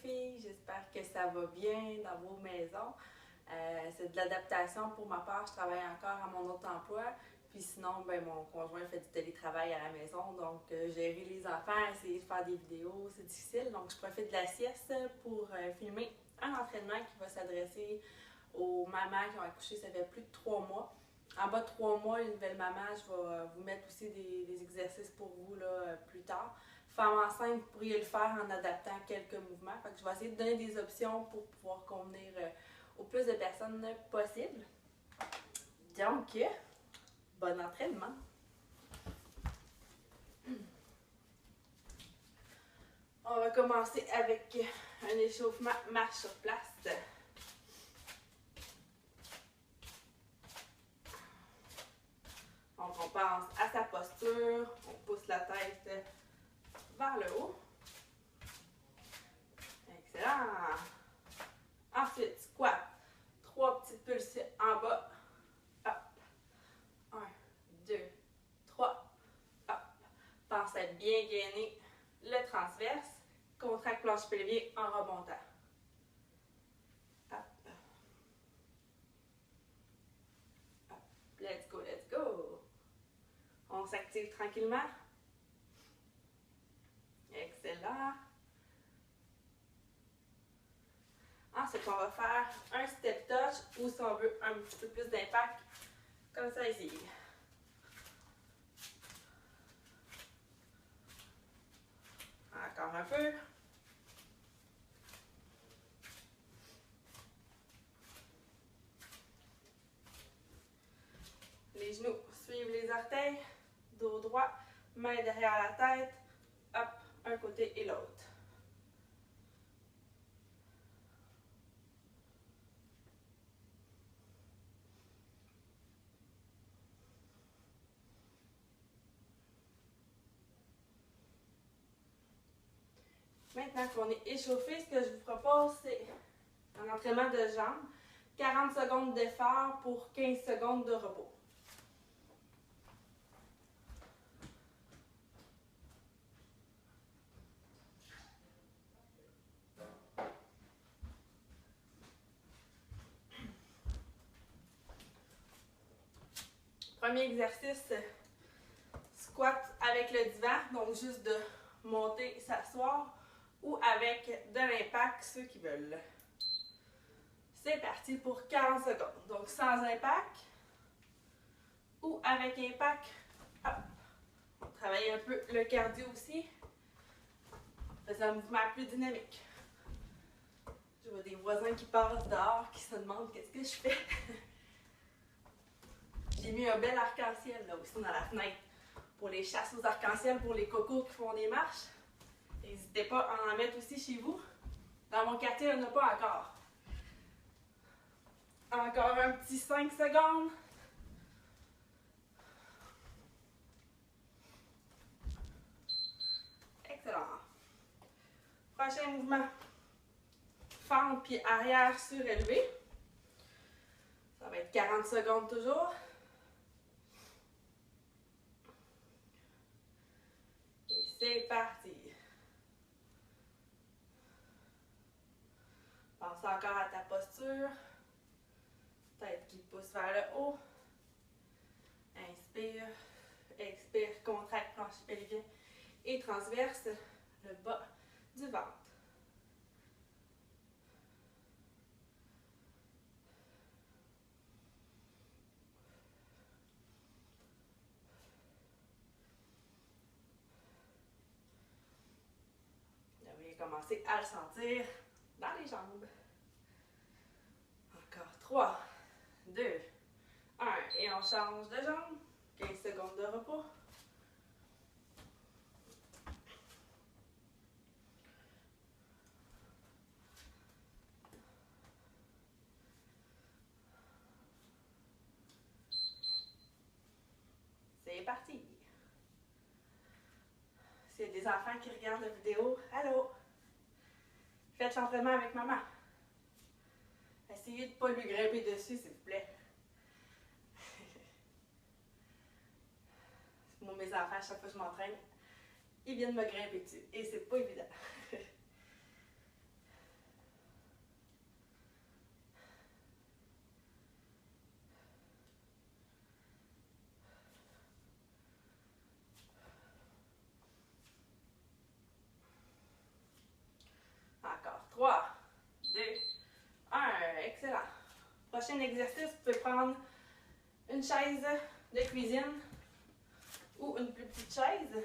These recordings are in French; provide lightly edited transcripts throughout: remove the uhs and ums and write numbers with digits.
filles, j'espère que ça va bien dans vos maisons. C'est de l'adaptation pour ma part, je travaille encore à mon autre emploi. Puis sinon, ben, mon conjoint fait du télétravail à la maison, donc gérer les enfants, essayer de faire des vidéos, c'est difficile. Donc je profite de la sieste pour filmer un entraînement qui va s'adresser aux mamans qui ont accouché, ça fait plus de 3 mois. En bas de 3 mois, une nouvelle maman, je vais vous mettre aussi des exercices pour vous là, plus tard. Femme enceinte, vous pourriez le faire en adaptant quelques mouvements. Fait que je vais essayer de donner des options pour pouvoir convenir au plus de personnes possible. Donc, bon entraînement! On va commencer avec un échauffement marche sur place. Donc, on pense à sa posture, on pousse la tête vers le haut. Excellent! Ensuite, squat. 3 petites pulsions en bas. Hop. 1, 2, 3. Hop. Pense à bien gainer le transverse. Contracte planche pelvien en remontant. Hop. Hop. Let's go, let's go. On s'active tranquillement. Excellent. Ensuite, on va faire un step touch ou si on veut un petit peu plus d'impact, comme ça ici. Encore un peu. Les genoux suivent les orteils, dos droit, main derrière la tête, hop, un côté et l'autre. Maintenant qu'on est échauffé, ce que je vous propose, c'est un entraînement de jambes. 40 secondes d'effort pour 15 secondes de repos. Premier exercice, squat avec le divan, donc juste de monter, s'asseoir, ou avec de l'impact, ceux qui veulent. C'est parti pour 40 secondes. Donc sans impact ou avec impact. Hop. On travaille un peu le cardio aussi. C'est un mouvement plus dynamique. Je vois des voisins qui passent dehors, qui se demandent qu'est-ce que je fais. J'ai mis un bel arc-en-ciel là aussi dans la fenêtre pour les chasses aux arc-en-ciel, pour les cocos qui font des marches. N'hésitez pas à en mettre aussi chez vous. Dans mon quartier, il n'y en a pas encore. Encore un petit 5 secondes. Excellent. Prochain mouvement. Fente puis arrière surélevé. Ça va être 40 secondes toujours. Et c'est parti. Pense encore à ta posture. Tête qui pousse vers le haut. Inspire. Expire. Contracte planche pelvien et transverse le bas du ventre. Vous devriez commencer à le sentir dans les jambes. Encore 3, 2, 1 et on change de jambe. 15 secondes de repos. C'est parti. S'il y a des enfants qui regardent la vidéo, allô? Faites l'entraînement avec maman. Essayez de ne pas lui grimper dessus, s'il vous plaît. Moi, mes enfants, à chaque fois que je m'entraîne, ils viennent me grimper dessus. Et c'est pas évident. prochain exercice, vous pouvez prendre une chaise de cuisine ou une plus petite chaise.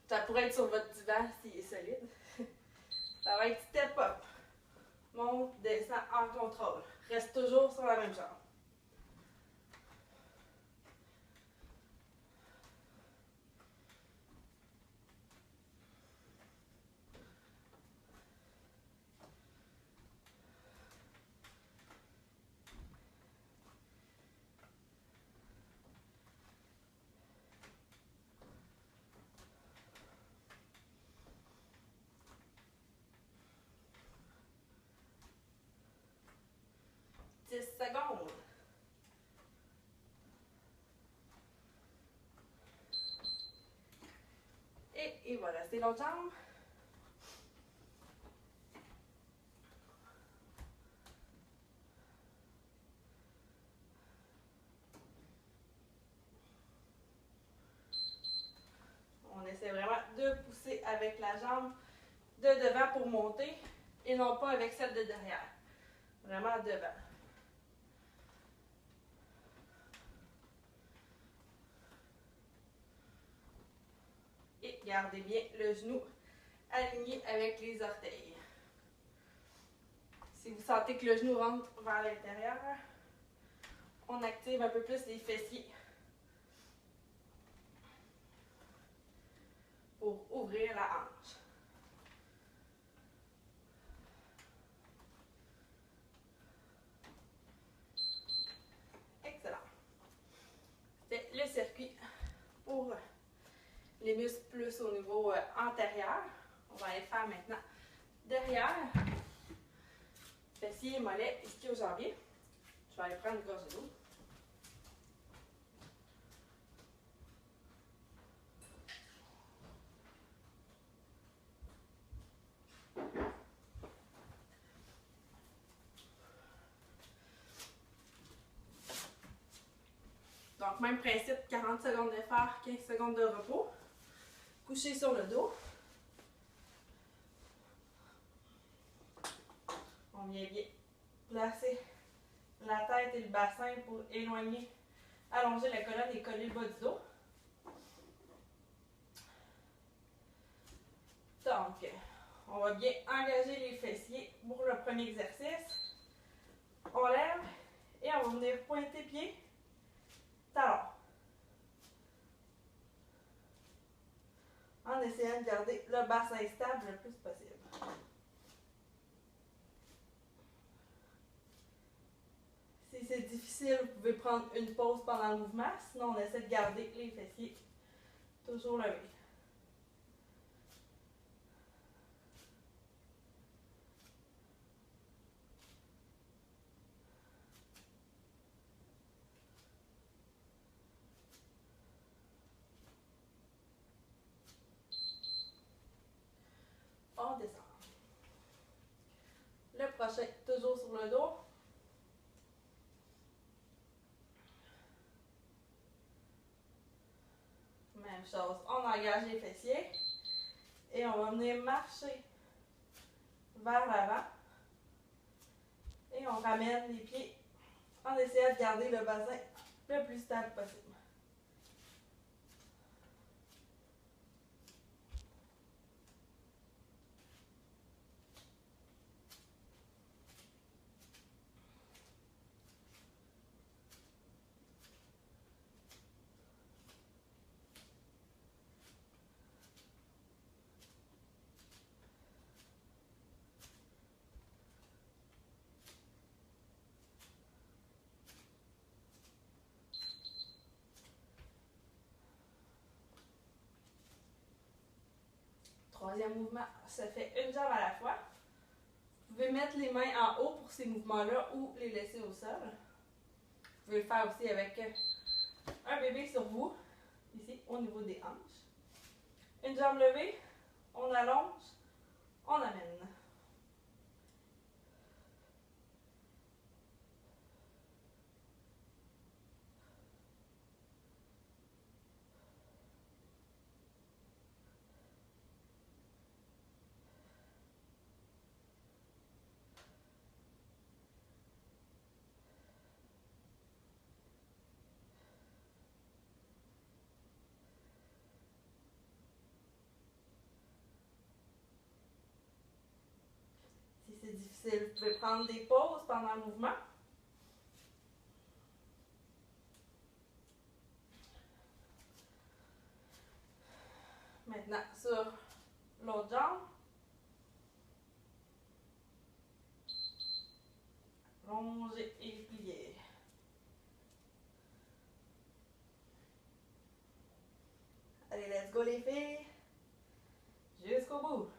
Ça pourrait être sur votre divan s'il est solide. Ça va être step up. Monte, descend en contrôle. Reste toujours sur la même jambe. Secondes. Et il va rester l'autre jambe. On essaie vraiment de pousser avec la jambe de devant pour monter et non pas avec celle de derrière. Vraiment devant. Et gardez bien le genou aligné avec les orteils. Si vous sentez que le genou rentre vers l'intérieur, on active un peu plus les fessiers pour ouvrir la hanche. Excellent. C'est le circuit pour les muscles plus au niveau antérieur. On va aller faire maintenant derrière. Fessiers, mollets, ischio-jambier. Je vais aller prendre une gorgée d'eau. Donc, même principe, 40 secondes d'effort, 15 secondes de repos. Couché sur le dos. On vient bien placer la tête et le bassin pour éloigner, allonger la colonne et coller le bas du dos. Donc, on va bien engager les fessiers pour le premier exercice. On lève et on va venir pointer pied, talon. En essayant de garder le bassin stable le plus possible. Si c'est difficile, vous pouvez prendre une pause pendant le mouvement. Sinon, on essaie de garder les fessiers toujours levés. On descend. Le prochain, toujours sur le dos. Même chose, on engage les fessiers et on va venir marcher vers l'avant et on ramène les pieds en essayant de garder le bassin le plus stable possible. Troisième mouvement, ça fait une jambe à la fois. Vous pouvez mettre les mains en haut pour ces mouvements-là ou les laisser au sol. Vous pouvez le faire aussi avec un bébé sur vous, ici au niveau des hanches. Une jambe levée, on allonge, on amène. difficile. Vous pouvez prendre des pauses pendant le mouvement. Maintenant, sur l'autre jambe. Longer et plier. Allez, let's go les filles. Jusqu'au bout.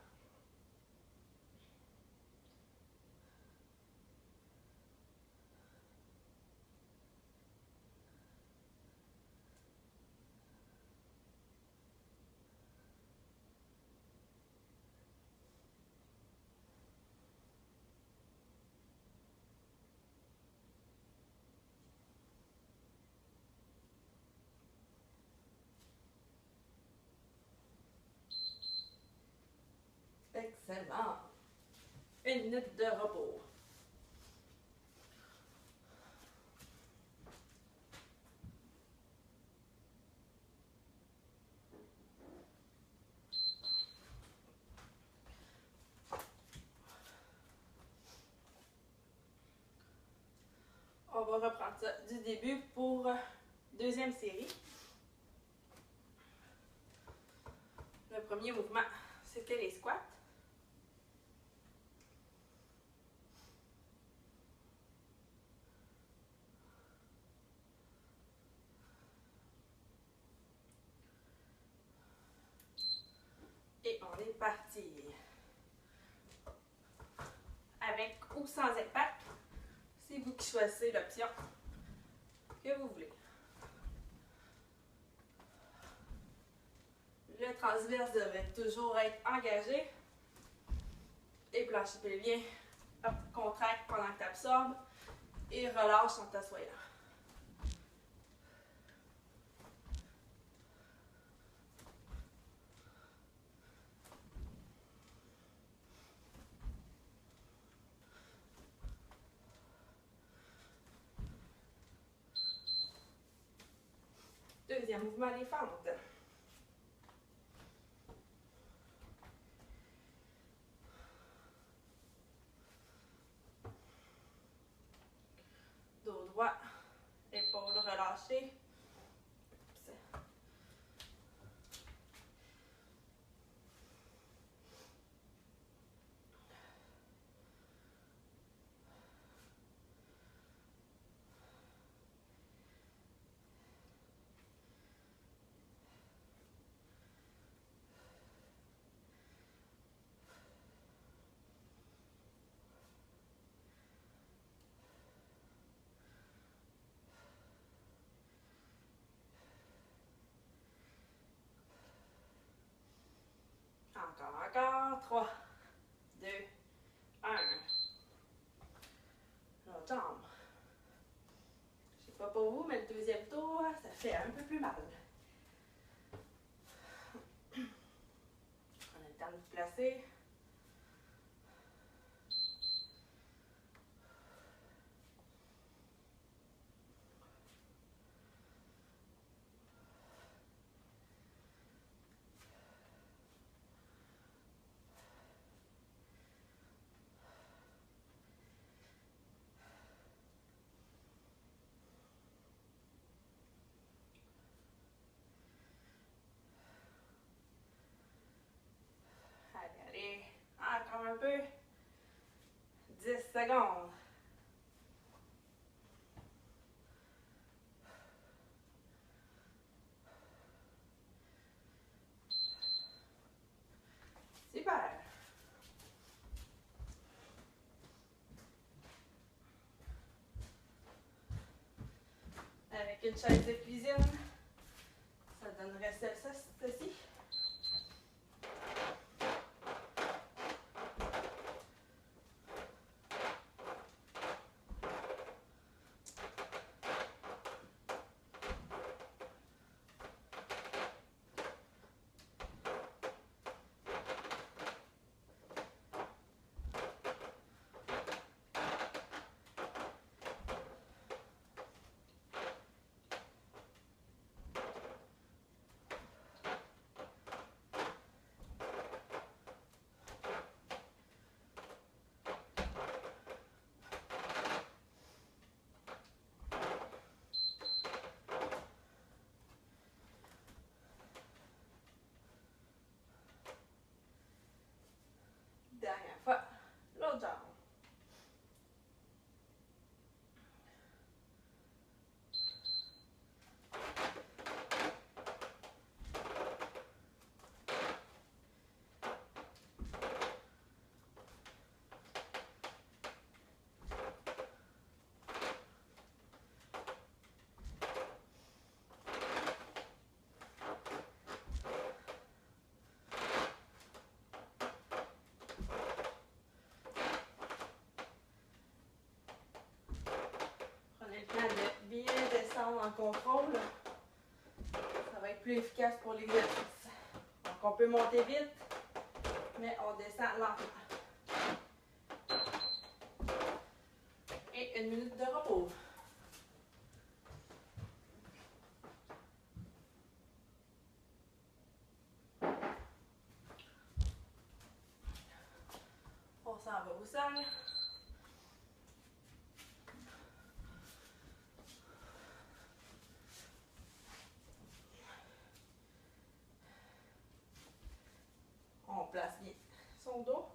Excellent. 1 minute de repos. On va reprendre ça du début pour deuxième série. Le premier mouvement, c'était les squats. Et on est parti. Avec ou sans impact, c'est vous qui choisissez l'option que vous voulez. Le transverse devrait toujours être engagé. Et plancher pelvien, hop, contracte pendant que tu absorbes et relâche en t'assoyant. Deuxième mouvement, les fentes. Dos droit, épaules relâchées. Encore. 3, 2, 1. L'autre jambe. Je sais pas pour vous, mais le deuxième tour, ça fait un peu plus mal. Prenez le temps de vous placer. Allez, encore un peu. 10 secondes. Super. Avec une chaise de cuisine, ça donnerait ceci. en contrôle, ça va être plus efficace pour l'exercice. Donc on peut monter vite, mais on descend lentement. Et 1 minute de repos. On s'en va au sol. On place bien son dos.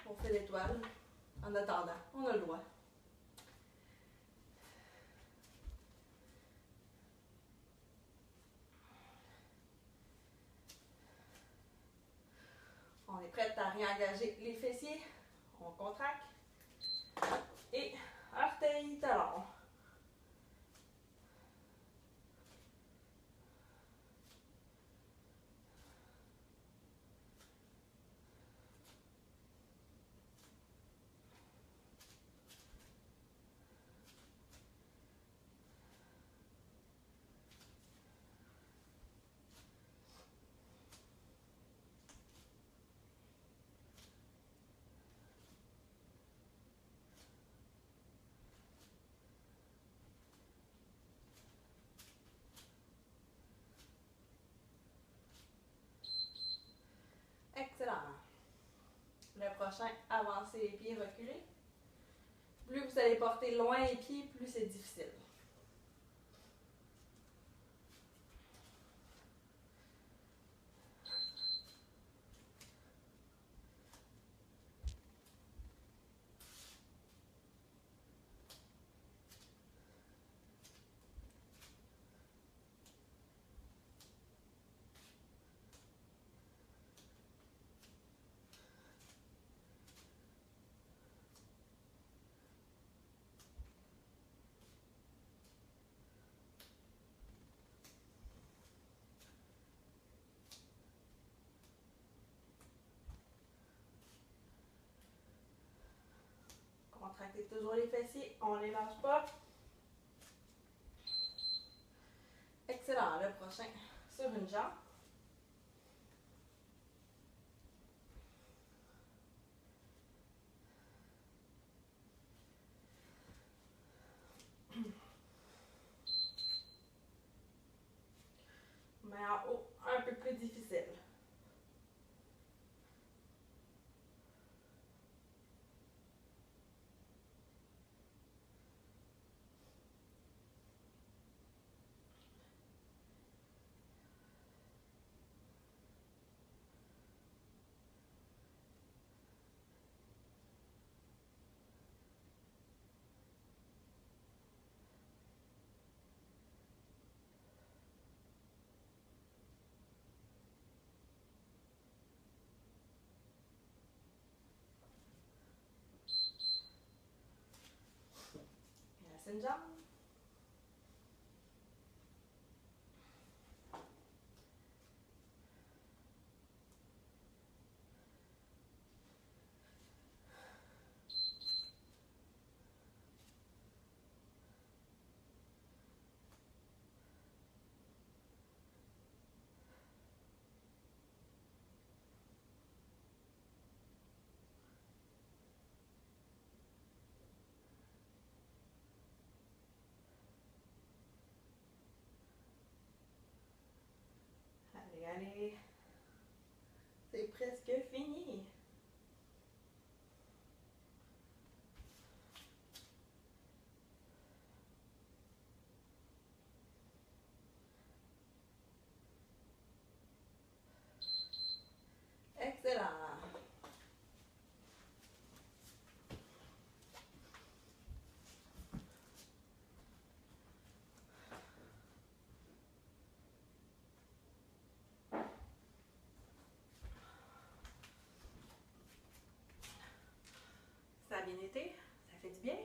On fait l'étoile. En attendant, on a le droit. On est prête à réengager les fessiers. On contracte. Et orteil, talon. Excellent. Le prochain, avancez les pieds, reculez. Plus vous allez porter loin les pieds, plus c'est difficile. Contractez toujours les fessiers, on ne les lâche pas. Excellent. Le prochain, sur une jambe. Mais en haut, un peu plus difficile. Il reste une jambe. Allez, allez. C'est presque fini. Excellent. Ça a bien été, ça fait du bien.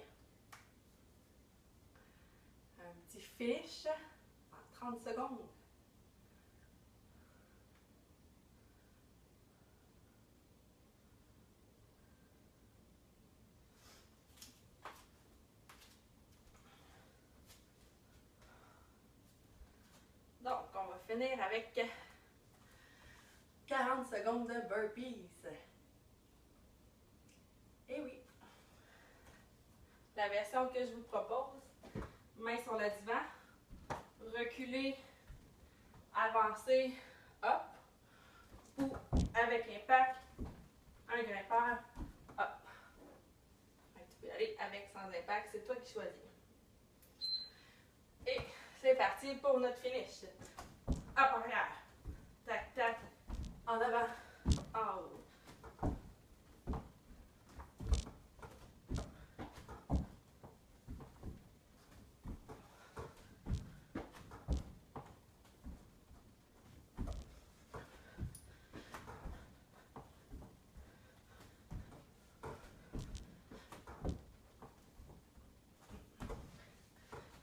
Un petit finish en 30 secondes. finir avec 40 secondes de burpees. Et oui, la version que je vous propose, main sur le divan, reculer, avancer, hop, ou avec impact, un grimpeur, hop. Tu peux aller avec, sans impact, c'est toi qui choisis. Et c'est parti pour notre finish. Hop, en arrière, tac, tac, en avant, en haut.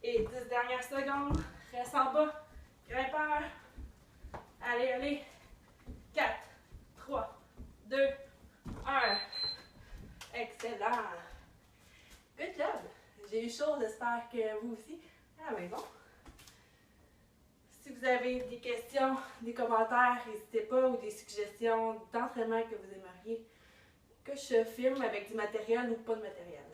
Et 10 dernières secondes, reste en bas, grimpeur. Allez, allez. 4, 3, 2, 1. Excellent. Good job. J'ai eu chaud, j'espère que vous aussi, à la maison. Si vous avez des questions, des commentaires, n'hésitez pas, ou des suggestions d'entraînement que vous aimeriez que je filme avec du matériel ou pas de matériel.